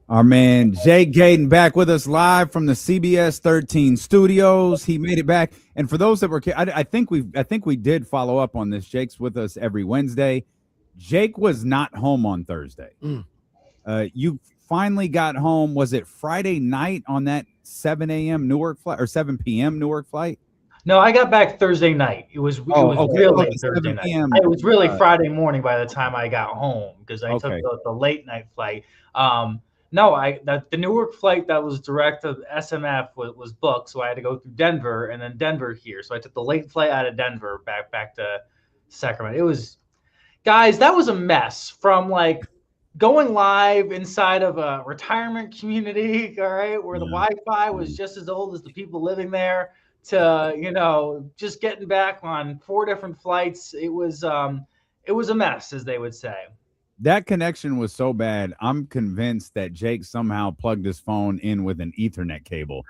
Our man Jake Gadon back with us live from the CBS13 studios. He made it back, and for those that were, I think we did follow up on this. Jake's with us every Wednesday. Jake was not home on Thursday. You finally got home. Was it Friday night on that 7 a.m. Newark flight or 7 p.m. Newark flight? No, I got back Thursday night. It was Okay. real late Thursday night. It was really Uh, Friday morning by the time I got home because I took okay. the late night flight. No, the Newark flight that was direct to SMF was booked, so I had to go through Denver and then Denver here. So I took the late flight out of Denver back to Sacramento. It was, guys, that was a mess from like going live inside of a retirement community, all right, where the Wi-Fi was just as old as the people living there, to just getting back on 4 different flights. It was a mess, as they would say. That connection was so bad. I'm convinced that Jake somehow plugged his phone in with an Ethernet cable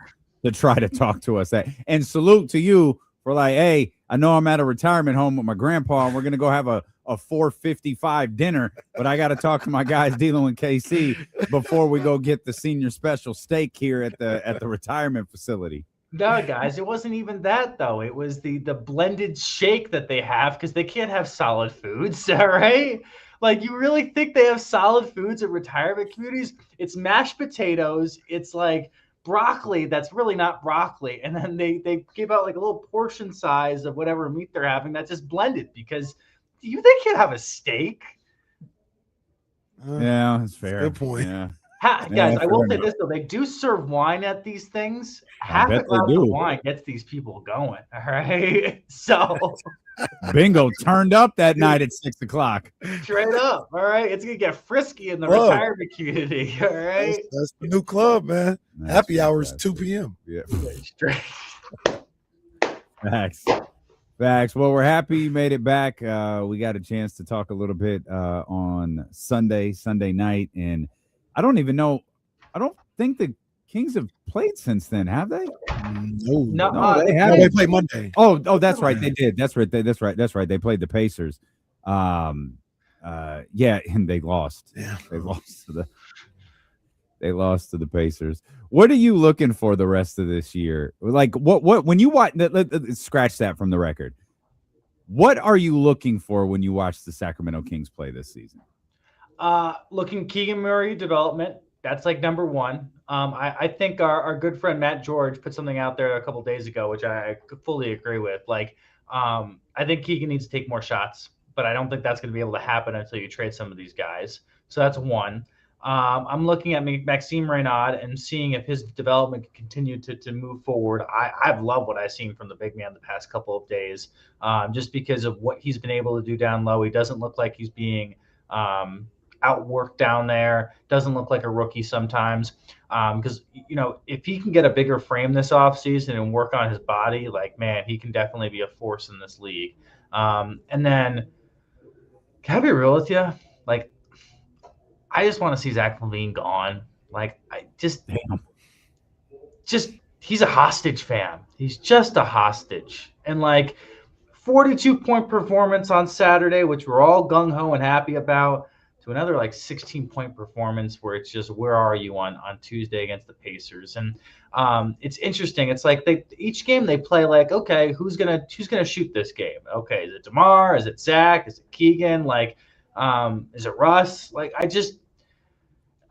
to try to talk to us. And salute to you for like, hey, I know I'm at a retirement home with my grandpa, and we're gonna go have a 4:55 dinner, but I got to talk to my guys dealing with KC before we go get the senior special steak here at the retirement facility. No, guys, it wasn't even that though. It was the blended shake that they have because they can't have solid foods, all right? Like, you really think they have solid foods at retirement communities? It's mashed potatoes. It's like broccoli that's really not broccoli, and then they give out like a little portion size of whatever meat they're having that's just blended because they can't have a steak. Yeah, that's fair. Good point. Yeah. Guys, I will say this though: they do serve wine at these things. Half a glass of wine gets these people going. All right, so bingo turned up that night at 6 o'clock. Straight up. All right, it's gonna get frisky in the retirement community. All right, that's the new club, man. Happy hours 2 p.m. Yeah, straight. Facts. Well, we're happy you made it back. We got a chance to talk a little bit on Sunday night, and I don't even know. I don't think the Kings have played since then, have they? No, they haven't. They played Monday. Oh, that's right. They did. That's right. That's right. They played the Pacers. Yeah, and they lost. Yeah, they lost to the Pacers. What are you looking for the rest of this year? Like, what when you watch? Let's scratch that from the record. What are you looking for when you watch the Sacramento Kings play this season? Looking Keegan Murray development. That's like number one. I think our good friend Matt George put something out there a couple days ago, which I fully agree with. Like, I think Keegan needs to take more shots, but I don't think that's going to be able to happen until you trade some of these guys. So that's one. I'm looking at Maxime Reynaud and seeing if his development can continue to move forward. I've loved what I've seen from the big man the past couple of days, just because of what he's been able to do down low. He doesn't look like he's being outworked down there. Doesn't look like a rookie sometimes. Because, if he can get a bigger frame this offseason and work on his body, like, man, he can definitely be a force in this league. And then, can I be real with you? Like, I just want to see Zach LaVine gone. Like, he's a hostage fan. He's just a hostage. And like 42-point performance on Saturday, which we're all gung-ho and happy about, to another like 16-point performance where it's just, where are you on Tuesday against the Pacers? And it's interesting. It's like each game they play like, okay, who's gonna shoot this game? Okay, is it DeMar? Is it Zach? Is it Keegan? Like, is it Russ? Like,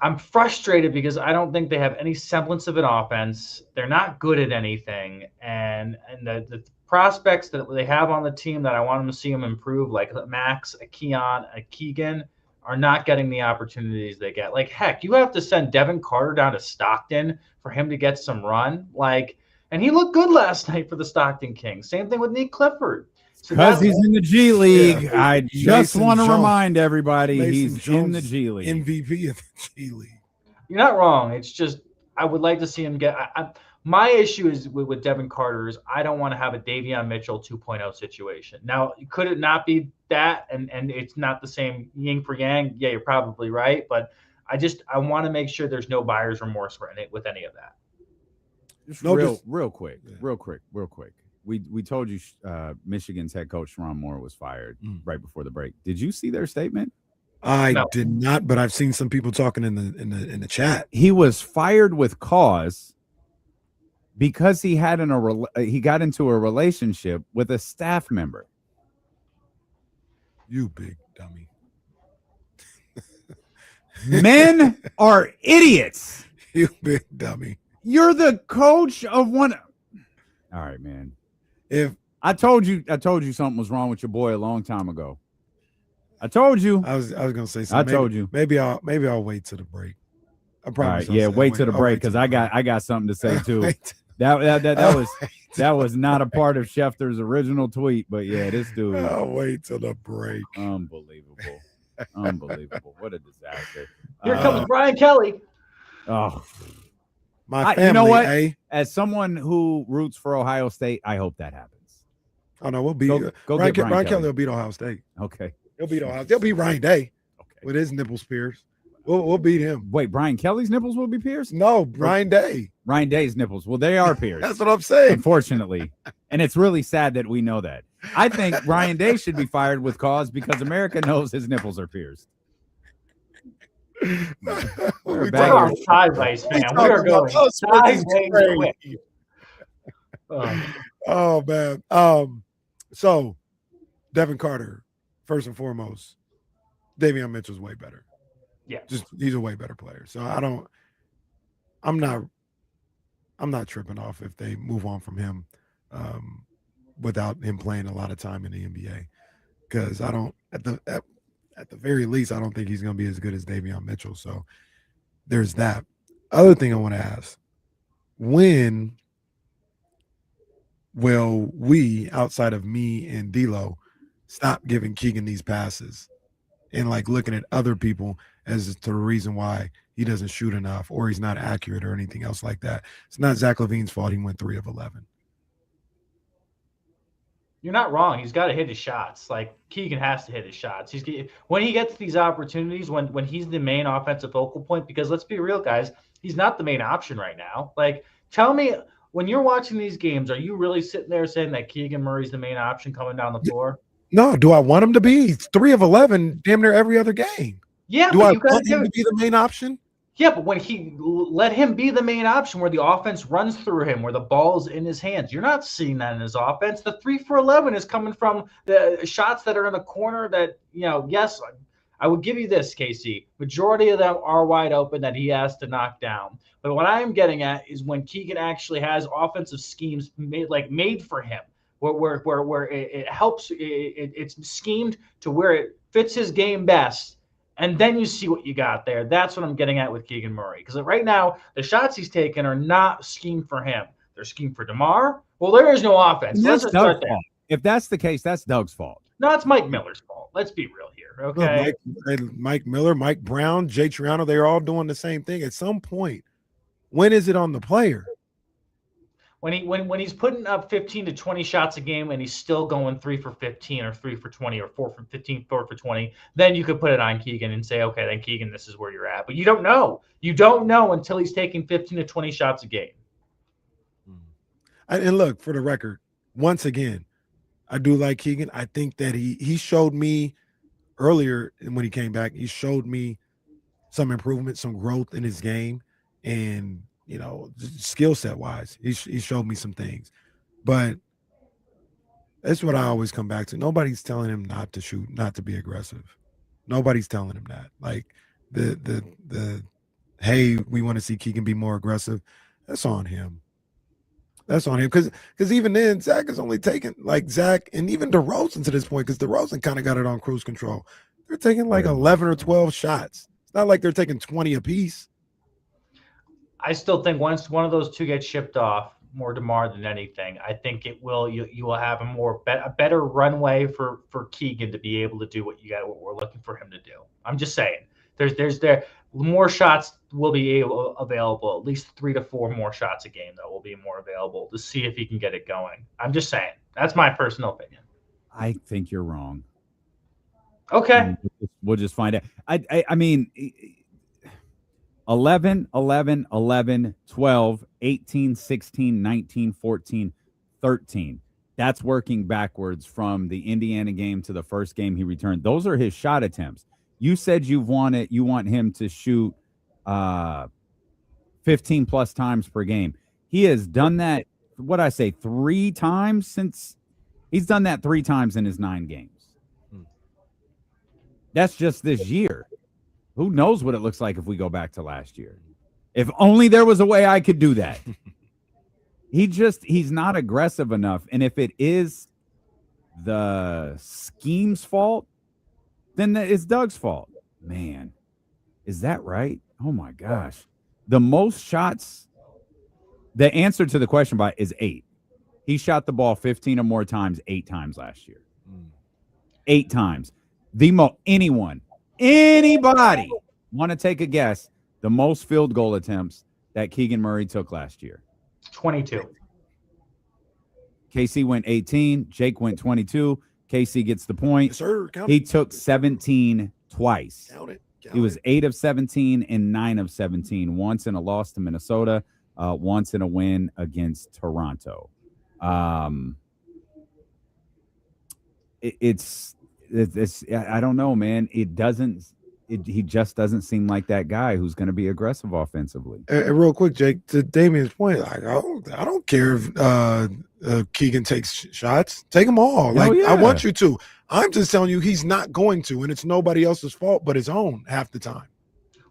I'm frustrated because I don't think they have any semblance of an offense. They're not good at anything. And the prospects that they have on the team that I want them to see them improve, like Max, a Keon, a Keegan, are not getting the opportunities they get. Like, heck, you have to send Devin Carter down to Stockton for him to get some run. Like, and he looked good last night for the Stockton Kings. Same thing with Nick Clifford. Because he's in the G League. Yeah. I just want to remind everybody he's in the G League. MVP of the G League. You're not wrong. It's just I would like to see him get my issue is with Devin Carter is I don't want to have a Davion Mitchell 2.0 situation. Now, could it not be that and it's not the same yin for yang? Yeah, you're probably right. But I want to make sure there's no buyer's remorse with any of that. Just real quick. We told you Michigan's head coach Sharon Moore was fired right before the break. Did you see their statement? I No. did not, but I've seen some people talking in the chat. He was fired with cause because he got into a relationship with a staff member. You big dummy. Men are idiots. You big dummy. You're the coach of one. All right, man. If I told you something was wrong with your boy a long time ago. I told you. I was gonna say something. I told you. Maybe I'll wait till the break. I promise. All right, yeah, wait till the break because I got something to say too. That was not a part of Schefter's original tweet, but yeah, this dude. I'll wait till the break. Unbelievable. Unbelievable. What a disaster. Here comes Brian Kelly. Oh, my family. You know what? Eh? As someone who roots for Ohio State, I hope that happens. Oh no, we'll beat. Go Brian get Brian Kelly will beat Ohio State. Okay. He'll beat Ohio. They'll beat Ryan Day with his nipple spears. We'll beat him. Wait, Brian Kelly's nipples will be pierced? No, Ryan Day. Ryan Day's nipples. Well, they are pierced. That's what I'm saying. Unfortunately. And it's really sad that we know that. I think Ryan Day should be fired with cause because America knows his nipples are pierced. We're on sideways, man. We are going sideways. Oh man. So Devin Carter, first and foremost, Davion Mitchell's way better. Yeah, he's a way better player. So I'm not tripping off if they move on from him without him playing a lot of time in the NBA. Because I don't at the very least, I don't think he's going to be as good as Davion Mitchell. So there's that. Other thing I want to ask, when will we, outside of me and D'Lo, stop giving Keegan these passes and like looking at other people as to the reason why he doesn't shoot enough or he's not accurate or anything else like that? It's not Zach LaVine's fault he went 3 of 11. You're not wrong. He's got to hit his shots. Like Keegan has to hit his shots. When he gets these opportunities, when he's the main offensive focal point, because let's be real, guys, he's not the main option right now. Like, tell me, when you're watching these games, are you really sitting there saying that Keegan Murray's the main option coming down the floor? No. Do I want him to be? He's 3 of 11, damn near every other game. Yeah. Do I want him to be the main option? Yeah, but when he let him be the main option where the offense runs through him, where the ball's in his hands, you're not seeing that in his offense. The 3 for 11 is coming from the shots that are in the corner that, yes, I would give you this, KC. Majority of them are wide open that he has to knock down. But what I am getting at is when Keegan actually has offensive schemes made for him, where it helps, it's schemed to where it fits his game best. And then you see what you got there. That's what I'm getting at with Keegan Murray. Because right now, the shots he's taking are not schemed for him. They're schemed for DeMar. Well, there is no offense. That's Doug's fault. If that's the case, that's Doug's fault. No, it's Mike Miller's fault. Let's be real here, okay? No, Mike Miller, Mike Brown, Jay Triano, they're all doing the same thing. At some point, when is it on the player? When he's putting up 15 to 20 shots a game and he's still going 3 for 15 or 3 for 20 or 4 for 15, 4 for 20, then you could put it on Keegan and say, okay, then Keegan, this is where you're at. But you don't know. You don't know until he's taking 15 to 20 shots a game. And look, for the record, once again, I do like Keegan. I think that he showed me earlier when he came back, he showed me some improvement, some growth in his game. And skill set wise, he showed me some things, but that's what I always come back to. Nobody's telling him not to shoot, not to be aggressive. Nobody's telling him that. Like the hey, we want to see Keegan be more aggressive. That's on him. That's on him because even then, Zach is only taking Zach and even DeRozan to this point because DeRozan kind of got it on cruise control. They're taking 11 or 12 shots. It's not like they're taking 20 apiece. I still think once one of those two gets shipped off, more DeMar than anything, I think it will. You will have a better runway for Keegan to be able to do what we're looking for him to do. I'm just saying, there's more shots will be available. At least 3 to 4 more shots a game that will be more available to see if he can get it going. I'm just saying. That's my personal opinion. I think you're wrong. Okay, we'll just find out. I mean. 11, 11, 11, 12, 18, 16, 19, 14, 13. That's working backwards from the Indiana game to the first game he returned. Those are his shot attempts. You said you want him to shoot 15 plus times per game. He has done that, what I say, 3 times since he's done that 3 times in his 9 games. That's just this year. Who knows what it looks like if we go back to last year? If only there was a way I could do that. He's not aggressive enough. And if it is the scheme's fault, then it's Doug's fault. Man, is that right? Oh my gosh. The most shots, the answer to the question is 8. He shot the ball 15 or more times 8 times last year. 8 times. Anybody want to take a guess? The most field goal attempts that Keegan Murray took last year? 22. KC went 18. Jake went 22. KC gets the point. Yes, sir. He took 17 twice. Count it. He was 8 of 17 and 9 of 17. Once in a loss to Minnesota. Once in a win against Toronto. It's I don't know, man. He just doesn't seem like that guy who's going to be aggressive offensively. And real quick, Jake, to Damien's point, like I don't care if Keegan takes shots. Take them all. Like I want you to. I'm just telling you he's not going to, and it's nobody else's fault but his own half the time.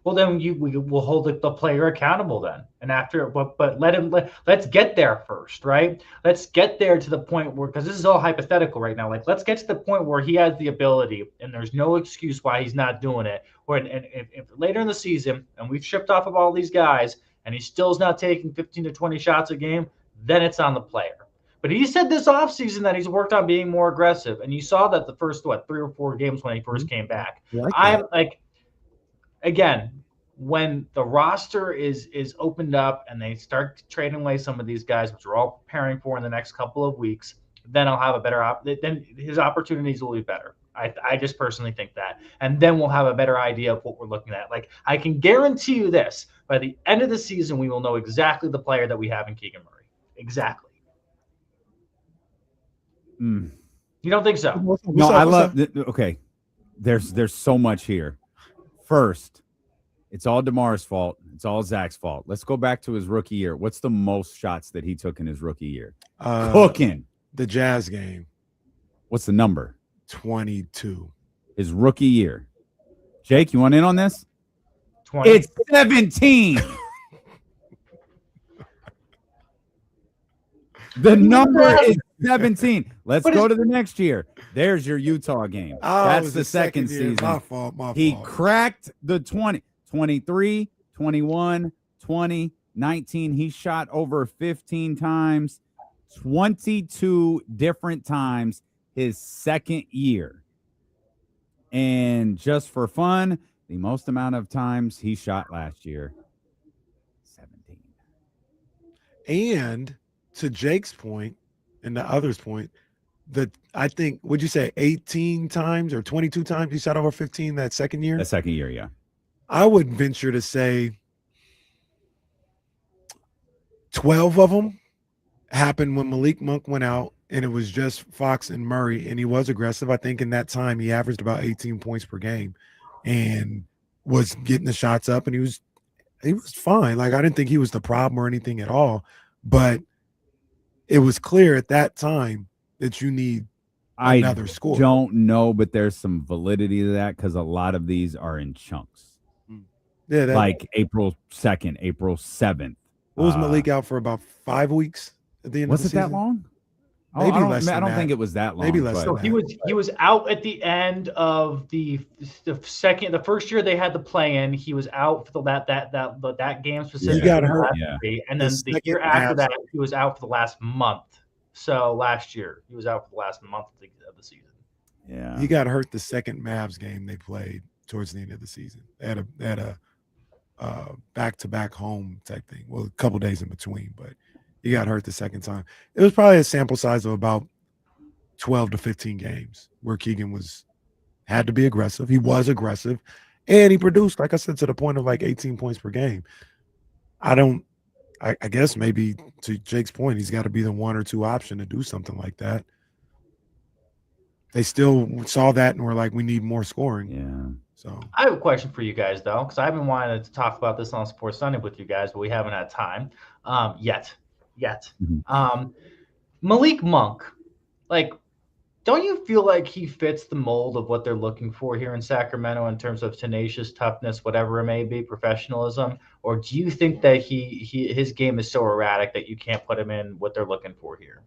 Well, then we will hold the player accountable then, and after, but let's get there first, right? Let's get there to the point where, because this is all hypothetical right now. Like, let's get to the point where he has the ability, and there's no excuse why he's not doing it. Or if later in the season, and we've shipped off of all these guys, and he still is not taking 15 to 20 shots a game, then it's on the player. But he said this offseason that he's worked on being more aggressive, and you saw that the first 3 or 4 games when he first came back. I'm like. Again, when the roster is opened up and they start trading away some of these guys, which we're all preparing for in the next couple of weeks, then I'll have a better then his opportunities will be better. I just personally think that. And then we'll have a better idea of what we're looking at. Like, I can guarantee you this, by the end of the season, we will know exactly the player that we have in Keegan Murray. Exactly. You don't think so? No, I love okay. There's so much here. First, it's all DeMar's fault. It's all Zach's fault. Let's go back to his rookie year. What's the most shots that he took in his rookie year? Cooking. The Jazz game. What's the number? 22. His rookie year. Jake, you want in on this? 20. It's 17. The number is 17. Let's go to the next year. There's your Utah game. That's the second season. My fault. He cracked the 20, 23, 21, 20, 19. He shot over 15 times, 22 different times his second year. And just for fun, the most amount of times he shot last year, 17. And to Jake's point and the others' point, I think, would you say 18 times or 22 times he shot over 15 that second year? That second year, yeah. I would venture to say 12 of them happened when Malik Monk went out, and it was just Fox and Murray, and he was aggressive. I think in that time he averaged about 18 points per game and was getting the shots up, and he was fine. Like, I didn't think he was the problem or anything at all, but it was clear at that time that you need another score. I don't know, but there's some validity to that because a lot of these are in chunks. Yeah, like April 2nd, April 7th. What was Malik out for about 5 weeks at the end of the season? Was it that long? Maybe less than I don't that. think it was that long. Maybe less than that. He was out at the end of the first year they had the play-in. He was out for that game specifically. He got hurt. And then the year after that, he was out for the last month. So last year, he was out for the last month of the season. Yeah. He got hurt the second Mavs game they played towards the end of the season. They had a back-to-back home type thing. Well, a couple days in between, but he got hurt the second time. It was probably a sample size of about 12 to 15 games where Keegan had to be aggressive. He was aggressive, and he produced, like I said, to the point of like 18 points per game. I guess maybe to Jake's point, he's got to be the 1 or 2 option to do something like that. they still saw that and were like, we need more scoring. Yeah. So I have a question for you guys, though, because I've been wanting to talk about this on Sports Sunday with you guys, but we haven't had time yet. Mhm. Malik Monk, like, don't you feel like he fits the mold of what they're looking for here in Sacramento in terms of tenacious toughness, whatever it may be, professionalism? Or do you think that his game is so erratic that you can't put him in what they're looking for here?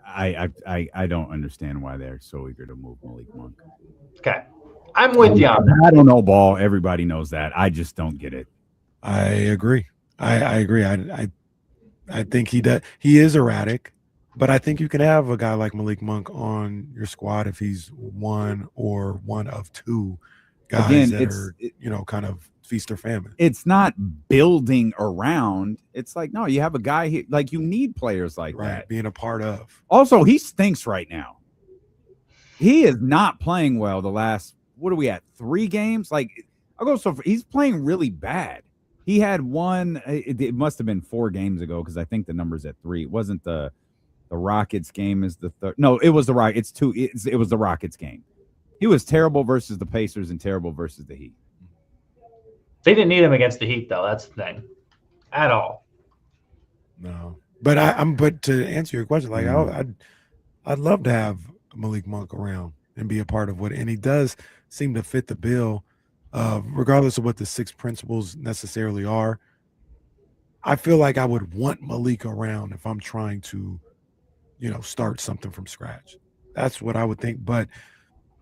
I don't understand why they're so eager to move Malik Monk. Okay. I'm with you on that. I don't know ball. Everybody knows that. I just don't get it. I agree. I agree. I think he does. He is erratic, but I think you can have a guy like Malik Monk on your squad if he's one or one of two guys Again, that are, kind of feast or famine. It's not building around. It's like, no, you have a guy here. Like, you need players like that. Being a part of. Also, he stinks right now. He is not playing well the last, what are we at, 3 games? Like, I'll go so far. He's playing really bad. He had one, it must have been 4 games ago because I think the number's at 3. It wasn't the Rockets game is the third. No, it was the Rockets. It's 2. It was the Rockets game. He was terrible versus the Pacers and terrible versus the Heat. They didn't need him against the Heat, though. That's the thing. At all. No. But but to answer your question, like I'd love to have Malik Monk around and be a part of and he does seem to fit the bill, regardless of what the 6 principles necessarily are. I feel like I would want Malik around if I'm trying to, start something from scratch. That's what I would think. But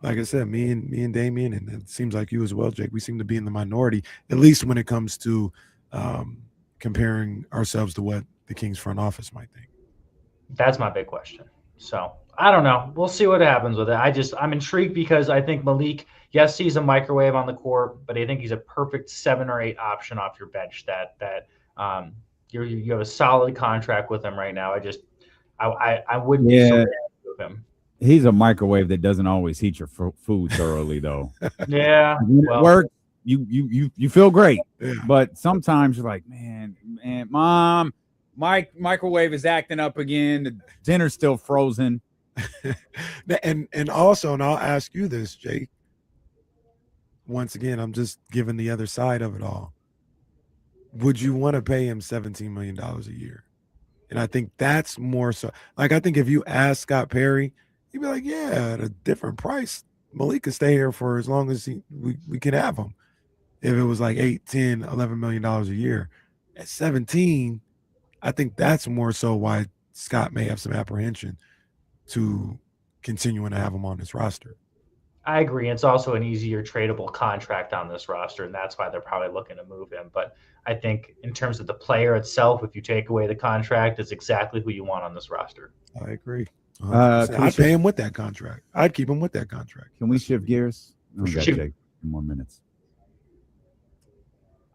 like I said, me and Damian, and it seems like you as well, Jake, we seem to be in the minority, at least when it comes to comparing ourselves to what the Kings front office might think. That's my big question. So I don't know. We'll see what happens with it. I'm intrigued because I think Malik, yes, he's a microwave on the court, but I think he's a perfect 7 or 8 option off your bench that you have a solid contract with him right now. I wouldn't be so bad with him. He's a microwave that doesn't always heat your food thoroughly, though. Yeah, well, work. You feel great, but sometimes you're like, man, Mom, my microwave is acting up again. The dinner's still frozen. and also, and I'll ask you this, Jake. Once again, I'm just giving the other side of it all. Would you want to pay him $17 million a year? And I think that's more so. Like, I think if you ask Scott Perry, he'd be like, yeah, at a different price, Malik could stay here for as long as we can have him. If it was like $8, $10, $11 million a year. At 17, I think that's more so why Scott may have some apprehension to continuing to have him on his roster. I agree. It's also an easier tradable contract on this roster, and that's why they're probably looking to move him. But I think in terms of the player itself, if you take away the contract, it's exactly who you want on this roster. I agree. I'd pay him with that contract. I'd keep him with that contract. Can we shift gears? We got to take 2 more minutes.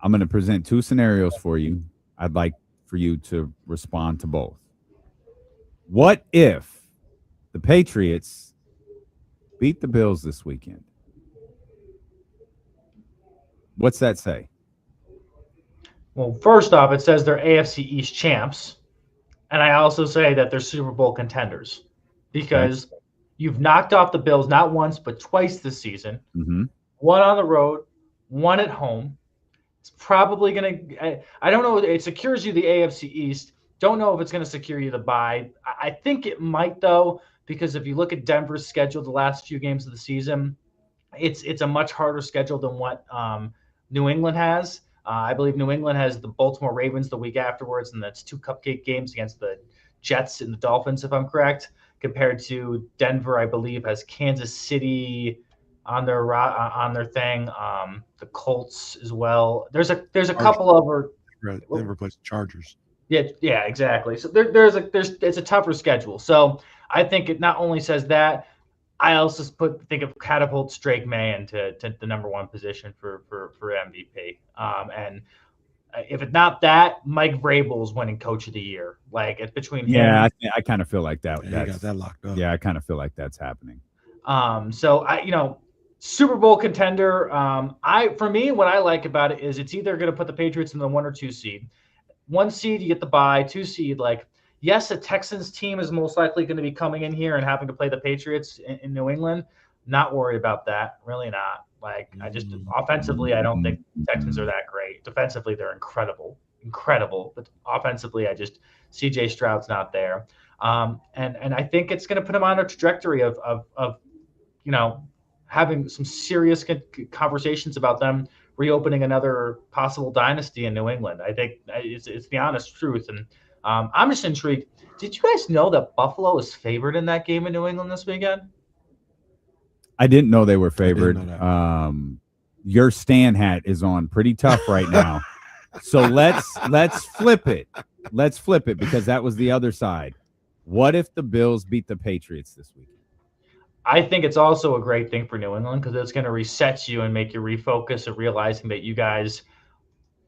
I'm going to present 2 scenarios for you. I'd like for you to respond to both. What if the Patriots beat the Bills this weekend? What's that say? Well, first off, it says they're AFC East champs. And I also say that they're Super Bowl contenders because you've knocked off the Bills not once, but twice this season. Mm-hmm. 1 on the road, 1 at home. It's probably going to – I don't know. It secures you the AFC East. Don't know if it's going to secure you the bye. I think it might, though, because if you look at Denver's schedule the last few games of the season, it's a much harder schedule than what New England has. I believe New England has the Baltimore Ravens the week afterwards, and that's 2 cupcake games against the Jets and the Dolphins, if I'm correct, compared to Denver, I believe, has Kansas City on their thing, the Colts as well. There's a couple of Denver plays the Chargers. Yeah, exactly. So it's a tougher schedule. So I think it not only says that, I also think it catapults Drake May into the number 1 position for MVP. And if it's not that, Mike Vrabel is winning Coach of the Year. Like, it's between him. Yeah, I kind of feel like that. Yeah, got that locked up. Yeah, I kind of feel like that's happening. So Super Bowl contender. For me, what I like about it is it's either going to put the Patriots in the 1 or 2 seed. 1 seed, you get the bye. 2 seed, like, Yes, the Texans team is most likely going to be coming in here and having to play the Patriots in New England. Not worried about that. Really not. Like, I just offensively, I don't think Texans are that great. Defensively, they're incredible. But offensively, CJ Stroud's not there. And I think it's going to put him on a trajectory of having some serious conversations about them reopening another possible dynasty in New England. I think it's the honest truth. And I'm just intrigued. Did you guys know that Buffalo is favored in that game in New England this weekend? I didn't know they were favored. Your Stan hat is on pretty tough right now. So let's flip it. Let's flip it, because that was the other side. What if the Bills beat the Patriots this week? I think it's also a great thing for New England, because it's going to reset you and make you refocus of realizing that you guys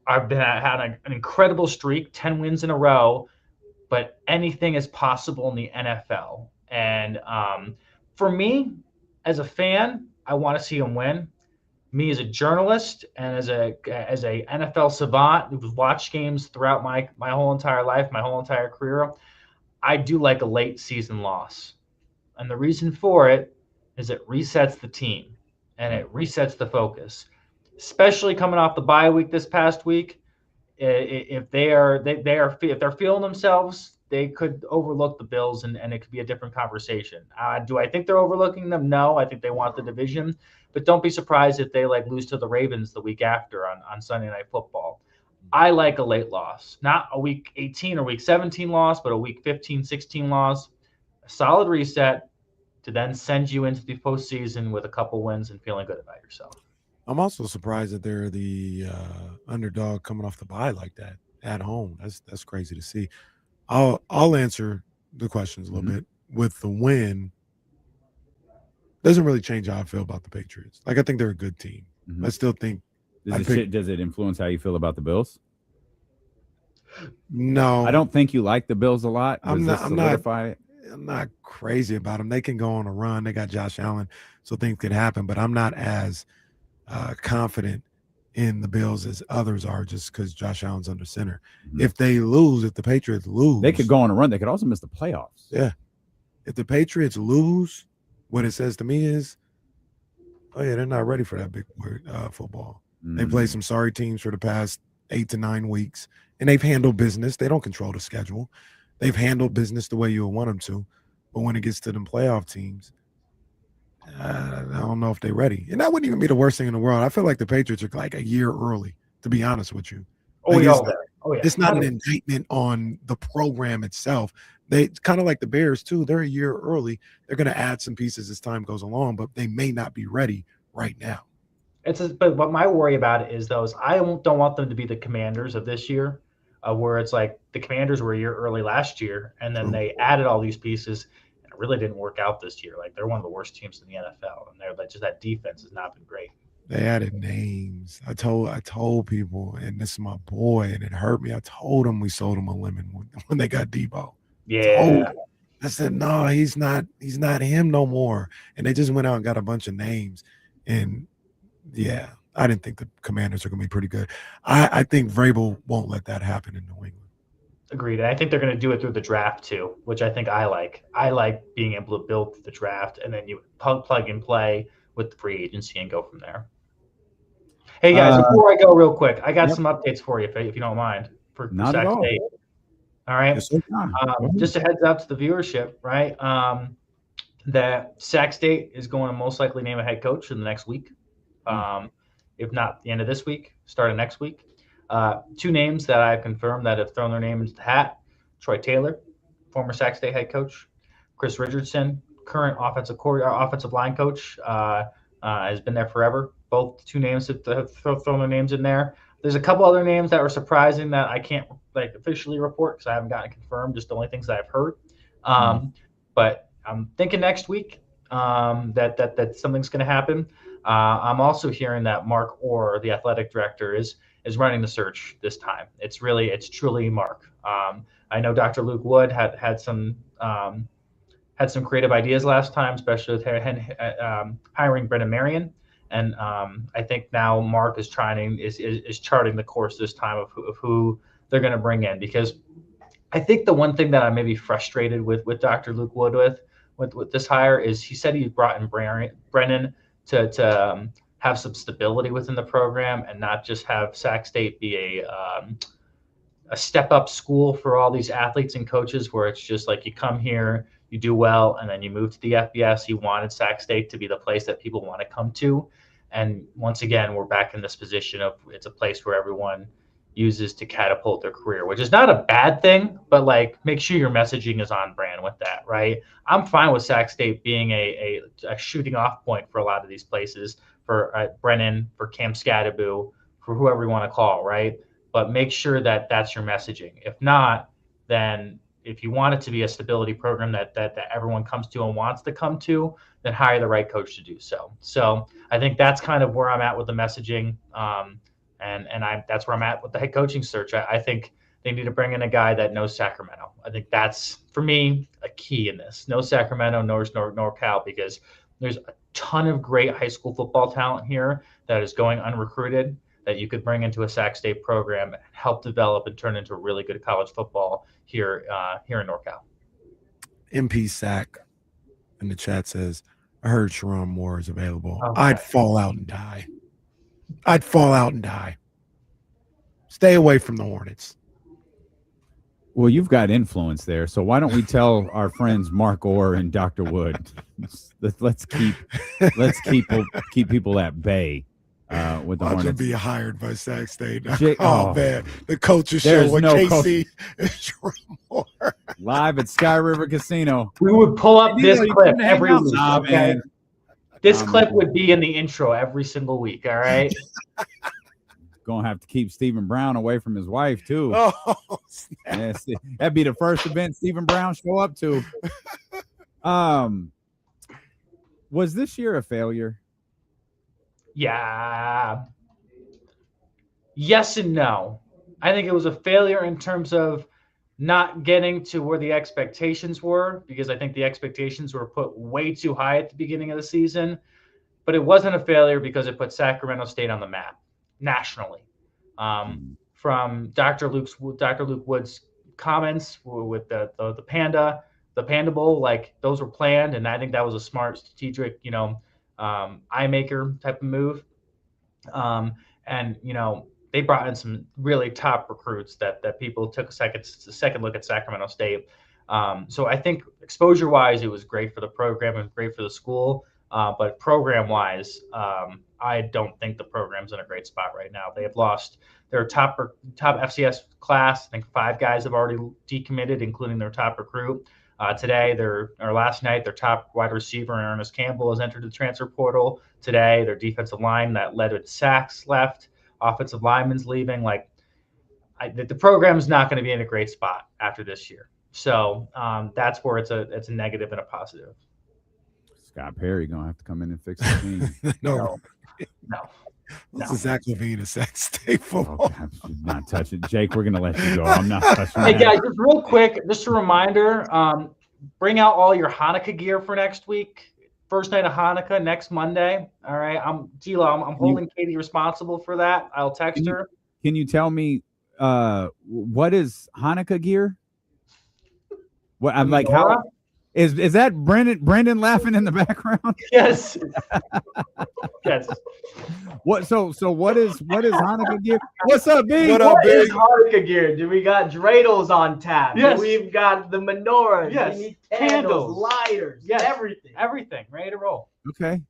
had an incredible streak, 10 wins in a row, but anything is possible in the NFL. And for me, as a fan, I want to see them win. Me as a journalist and as a NFL savant who's watched games throughout my whole entire life, my whole entire career, I do like a late season loss. And the reason for it is it resets the team and it resets the focus, especially coming off the bye week this past week. If they're feeling themselves, they could overlook the Bills and it could be a different conversation. Do I think they're overlooking them? No, I think they want the division, but don't be surprised if they lose to the Ravens the week after on Sunday Night Football. I like a late loss, not a week 18 or week 17 loss, but a week 15, 16 loss, a solid reset to then send you into the postseason with a couple wins and feeling good about yourself. I'm also surprised that they're the underdog coming off the bye like that at home. That's crazy to see. I'll answer the questions a little bit. With the win, doesn't really change how I feel about the Patriots. I think they're a good team. I still think. Does it influence how you feel about the Bills? No, I don't think you like the Bills a lot. I'm not crazy about them. They can go on a run. They got Josh Allen, so things could happen. But I'm not as confident in the Bills as others are, just because Josh Allen's under center. If the Patriots lose, they could go on a run. They could also miss the playoffs. Yeah. If the Patriots lose, what it says to me is, oh yeah, they're not ready for that big football. They played some sorry teams for the past 8 to 9 weeks, and they've handled business. They don't control the schedule. They've handled business the way you would want them to. But when it gets to them playoff teams, I don't know if they're ready. And that wouldn't even be the worst thing in the world. I feel like the Patriots are like a year early, to be honest with you. Yeah. It's not an indictment on the program itself. They kind of like the Bears, too. They're a year early. They're going to add some pieces as time goes along, but they may not be ready right now. But what my worry about it is, though, is I don't want them to be the Commanders of this year, where it's like the Commanders were a year early last year, and then they added all these pieces, and it really didn't work out this year. They're one of the worst teams in the NFL, and they're just that defense has not been great. They added names. I told people, and this is my boy, and it hurt me. I told them we sold him a lemon when they got Debo. Yeah. I said, no, he's not him no more. And they just went out and got a bunch of names. And yeah, I didn't think the Commanders are going to be pretty good. I think Vrabel won't let that happen in New England. Agreed. And I think they're going to do it through the draft too, which I think I like. I like being able to build the draft, and then you plug and play with the free agency and go from there. Hey guys, before I go real quick, I got some updates for you, if you don't mind, for Sac State. All right. Yes, just a heads up to the viewership, right? That Sac State is going to most likely name a head coach in the next week. If not the end of this week, start of next week. 2 names that I've confirmed that have thrown their name into the hat: Troy Taylor, former Sac State head coach; Chris Richardson, current offensive line coach, has been there forever. Both 2 names have thrown their names in there. There's a couple other names that were surprising that I can't officially report because I haven't gotten confirmed, just the only things that I've heard. But I'm thinking next week that something's going to happen. I'm also hearing that Mark Orr, the athletic director, is running the search this time. It's truly Mark. I know Dr. Luke Wood had some creative ideas last time, especially with hiring Brendan Marion. And I think now Mark is charting the course this time of who they're going to bring in, because I think the one thing that I'm maybe frustrated with Dr. Luke Wood with this hire is he said he brought in Brennan to have some stability within the program and not just have Sac State be a step up school for all these athletes and coaches where it's just like you come here, you do well, and then you move to the FBS. He wanted Sac State to be the place that people want to come to. And once again, we're back in this position of it's a place where everyone uses to catapult their career, which is not a bad thing, but like make sure your messaging is on brand with that, right? I'm fine with Sac State being a shooting off point for a lot of these places, for Brennan, for Cam Scadaboo, for whoever you want to call, right? But make sure that that's your messaging. If not, then if you want it to be a stability program that everyone comes to and wants to come to, then hire the right coach to do so. So I think that's kind of where I'm at with the messaging. And that's where I'm at with the head coaching search. I think they need to bring in a guy that knows Sacramento. I think that's, for me, a key in this. Knows Sacramento, knows NorCal, because there's a ton of great high school football talent here that is going unrecruited that you could bring into a Sac State program and help develop and turn into really good college football here in NorCal. MP Sac in the chat says, I heard Sharon Moore is available. Okay. I'd fall out and die. I'd fall out and die. Stay away from the Hornets. Well, you've got influence there, so why don't we tell our friends Mark Orr and Dr. Wood, let's keep people at bay with the I'm Hornets. going to be hired by Sac State. Oh, man, the coaches show there's with no KC and Sharon Moore. Live at Sky River Casino. We would pull up this clip every week. Nah, Okay? man. This clip would be in the intro every single week. All right. Gonna have to keep Stephen Brown away from his wife too. Oh, Yeah, that'd be the first event Stephen Brown show up to. Was this year a failure? Yeah. Yes and no. I think it was a failure in terms of not getting to where the expectations were, because I think the expectations were put way too high at the beginning of the season. But it wasn't a failure because it put Sacramento State on the map nationally. From Dr. Luke Wood's comments with the Panda Bowl, like those were planned, and I think that was a smart, strategic, eye maker type of move. And they brought in some really top recruits that people took a second look at Sacramento State. So I think exposure-wise, it was great for the program and great for the school. But program-wise, I don't think the program's in a great spot right now. They have lost their top FCS class. I think 5 guys have already decommitted, including their top recruit. Last night, their top wide receiver, Ernest Campbell, has entered the transfer portal. Today, their defensive line that led with sacks left. Offensive linemen's leaving. The program's not going to be in a great spot after this year. So that's where it's a negative and a positive. Scott Perry gonna have to come in and fix the team. No. This is Zach Levine of Sac State football. Okay, I'm not touching Jake. We're gonna let you go. I'm not touching. Hey that. guys, just real quick, just a reminder: bring out all your Hanukkah gear for next week. First night of Hanukkah next Monday. All right, I'm holding Katie responsible for that. I'll text her. Can you tell me what is Hanukkah gear? What I'm like? How is that Brendan laughing in the background? Yes. Yes. What? So what is Hanukkah gear? What's up, B? What is Hanukkah gear? Do we got dreidels on tap? Yes. We've got the menorahs. Yes. We need Candles. lighters. Yes. Everything. Ready to roll. Okay.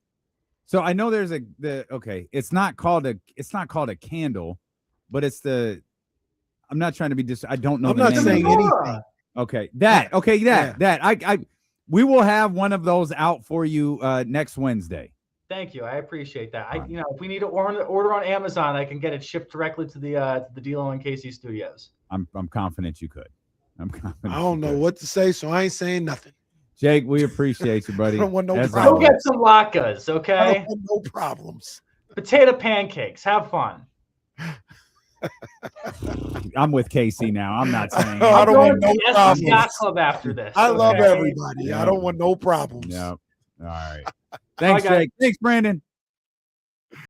So I know there's it's not called a candle, but it's the. I'm not trying to be I don't know. I'm not saying anything. Okay. That. We will have one of those out for you next Wednesday. Thank you. I appreciate that. If we need to order on Amazon, I can get it shipped directly to the D'Lo and KC studios. I'm confident you could. I'm confident. I don't know what to say, so I ain't saying nothing. Jake, we appreciate you, buddy. I don't want no As problems. Go get some latkes, okay? I don't want no problems. Potato pancakes. Have fun. I'm with Casey now. I'm not saying. I don't want no the problems. Yacht Club after this. I love okay? everybody. I don't want no problems. Yeah. All right. Thanks, Jake. Thanks, Brandon.